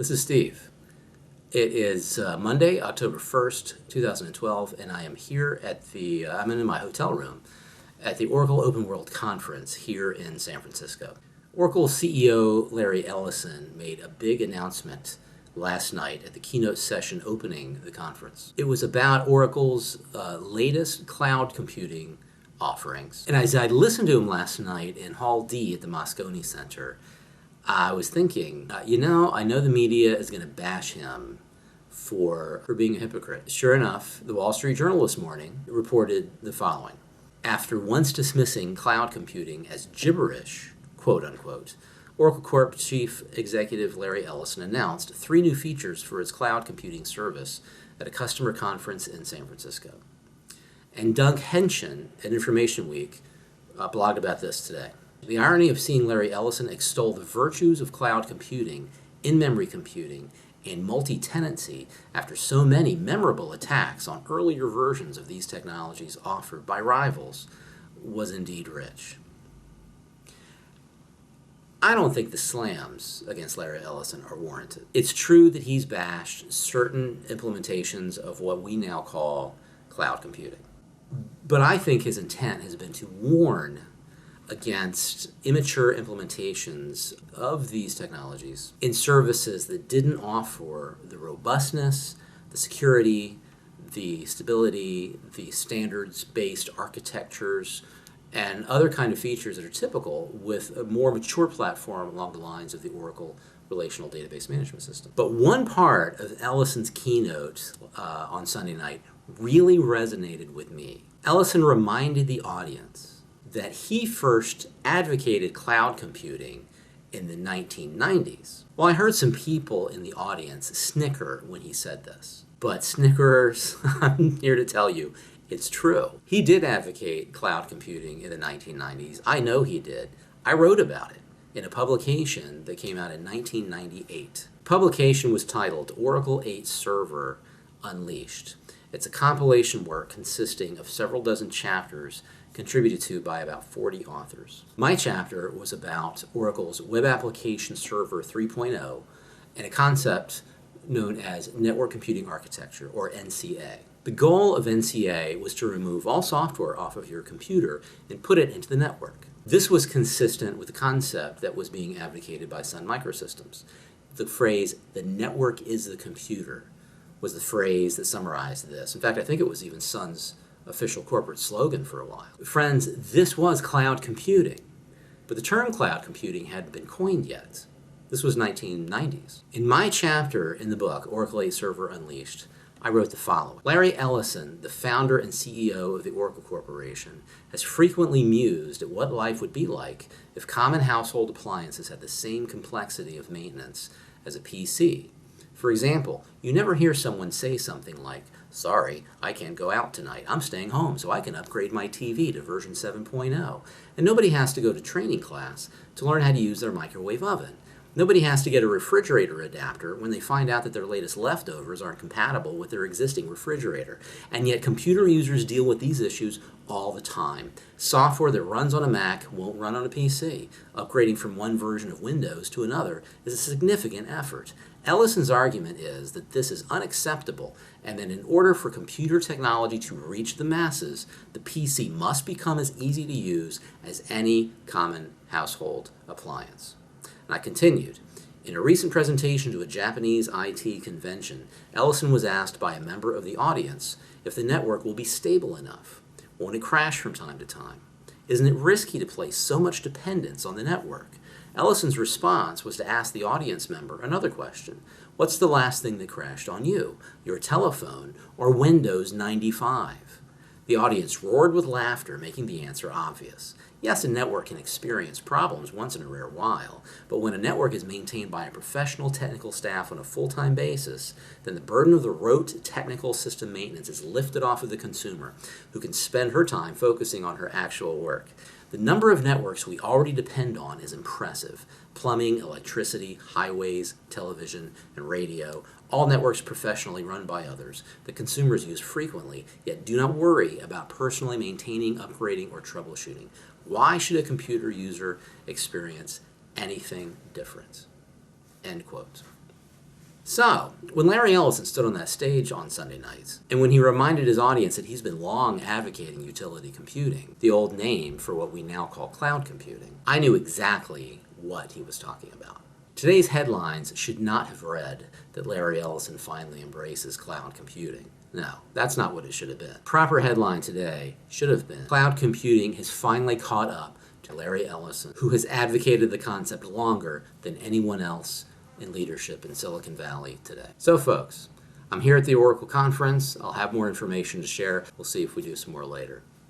This is Steve. It is Monday, October 1st, 2012, and I am here at I'm in my hotel room at the Oracle Open World Conference here in San Francisco. Oracle CEO Larry Ellison made a big announcement last night at the keynote session opening the conference. It was about Oracle's latest cloud computing offerings. And as I listened to him last night in Hall D at the Moscone Center, I was thinking, I know the media is going to bash him for being a hypocrite. Sure enough, the Wall Street Journal this morning reported the following. After once dismissing cloud computing as gibberish, quote unquote, Oracle Corp Chief Executive Larry Ellison announced 3 new features for its cloud computing service at a customer conference in San Francisco. And Doug Henschen at Information Week blogged about this today. The irony of seeing Larry Ellison extol the virtues of cloud computing, in-memory computing, and multi-tenancy after so many memorable attacks on earlier versions of these technologies offered by rivals was indeed rich. I don't think the slams against Larry Ellison are warranted. It's true that he's bashed certain implementations of what we now call cloud computing. But I think his intent has been to warn against immature implementations of these technologies in services that didn't offer the robustness, the security, the stability, the standards-based architectures, and other kind of features that are typical with a more mature platform along the lines of the Oracle Relational Database Management System. But one part of Ellison's keynote on Sunday night really resonated with me. Ellison reminded the audience that he first advocated cloud computing in the 1990s. Well, I heard some people in the audience snicker when he said this. But snickerers, I'm here to tell you, it's true. He did advocate cloud computing in the 1990s. I know he did. I wrote about it in a publication that came out in 1998. The publication was titled Oracle 8 Server Unleashed. It's a compilation work consisting of several dozen chapters contributed to by about 40 authors. My chapter was about Oracle's Web Application Server 3.0 and a concept known as Network Computing Architecture, or NCA. The goal of NCA was to remove all software off of your computer and put it into the network. This was consistent with the concept that was being advocated by Sun Microsystems. The phrase, "the network is the computer," was the phrase that summarized this. In fact, I think it was even Sun's official corporate slogan for a while. Friends, this was cloud computing, but the term cloud computing hadn't been coined yet. This was 1990s. In my chapter in the book, Oracle 8 Server Unleashed, I wrote the following. Larry Ellison, the founder and CEO of the Oracle Corporation, has frequently mused at what life would be like if common household appliances had the same complexity of maintenance as a PC. For example, you never hear someone say something like, "Sorry, I can't go out tonight. I'm staying home so I can upgrade my TV to version 7.0. And nobody has to go to training class to learn how to use their microwave oven. Nobody has to get a refrigerator adapter when they find out that their latest leftovers aren't compatible with their existing refrigerator. And yet computer users deal with these issues all the time. Software that runs on a Mac won't run on a PC. Upgrading from one version of Windows to another is a significant effort. Ellison's argument is that this is unacceptable and that in order for computer technology to reach the masses, the PC must become as easy to use as any common household appliance. And I continued. In a recent presentation to a Japanese IT convention, Ellison was asked by a member of the audience if the network will be stable enough. Won't it crash from time to time? Isn't it risky to place so much dependence on the network? Ellison's response was to ask the audience member another question. What's the last thing that crashed on you? Your telephone or Windows 95? The audience roared with laughter, making the answer obvious. Yes, a network can experience problems once in a rare while, but when a network is maintained by a professional technical staff on a full-time basis, then the burden of the rote technical system maintenance is lifted off of the consumer, who can spend her time focusing on her actual work. The number of networks we already depend on is impressive. Plumbing, electricity, highways, television, and radio, all networks professionally run by others that consumers use frequently, yet do not worry about personally maintaining, upgrading, or troubleshooting. Why should a computer user experience anything different? End quote. So, when Larry Ellison stood on that stage on Sunday nights, and when he reminded his audience that he's been long advocating utility computing, the old name for what we now call cloud computing, I knew exactly what he was talking about. Today's headlines should not have read that Larry Ellison finally embraces cloud computing. No, that's not what it should have been. Proper headline today should have been, cloud computing has finally caught up to Larry Ellison, who has advocated the concept longer than anyone else in leadership in Silicon Valley today. So folks, I'm here at the Oracle conference. I'll have more information to share. We'll see if we do some more later.